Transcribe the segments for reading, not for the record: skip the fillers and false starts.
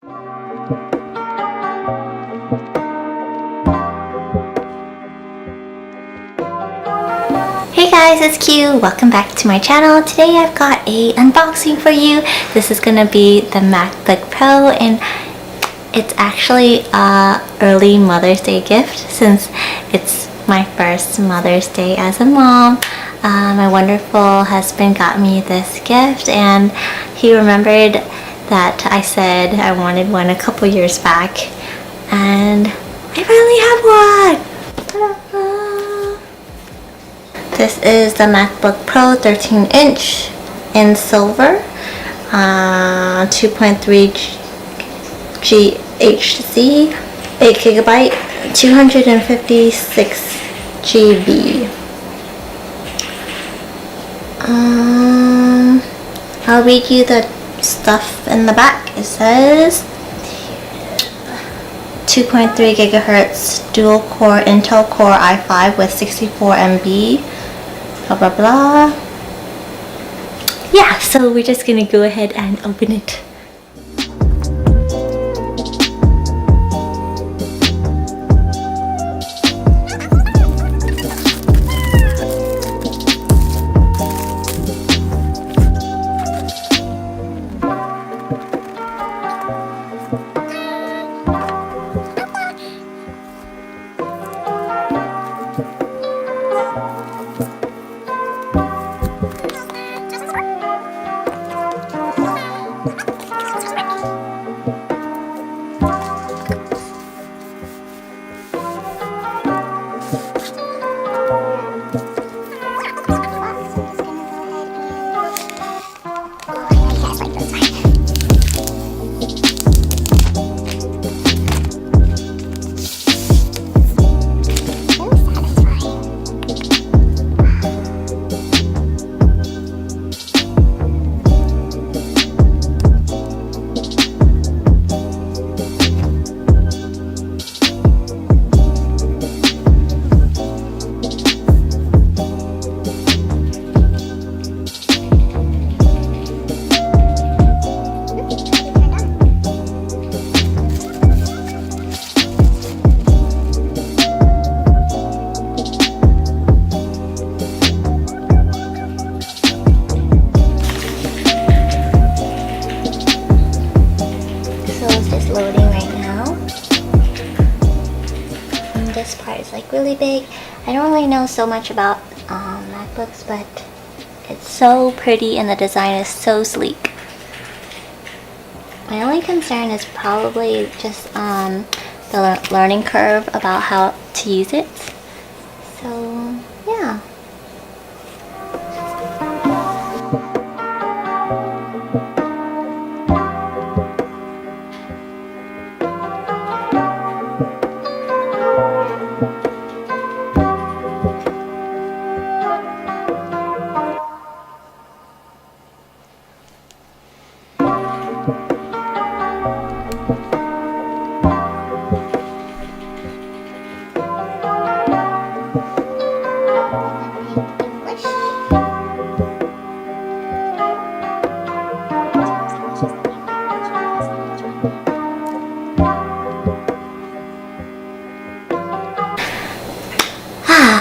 Hey guys, it's Q. Welcome back to my channel. Today I've got a unboxing for you. This is gonna be the MacBook Pro, and it's actually a early Mother's Day gift since it's my first Mother's Day as a mom. My wonderful husband got me this gift, and he remembered that I said I wanted one a couple years back, and I finally have one. Ta-da! This is the MacBook Pro 13-inch in silver, 2.3 GHz, 8GB, 256 GB. I'll read you the stuff in the back. It says 2.3 gigahertz dual core Intel Core i5 with 64 MB, blah blah blah. Yeah, so we're just gonna go ahead and open it. Loading right now. And this part is like really big. I don't really know so much about MacBooks, but it's so pretty and the design is so sleek. My only concern is probably just the learning curve about how to use it. So yeah.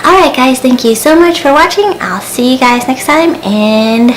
Alright guys, thank you so much for watching. I'll see you guys next time, and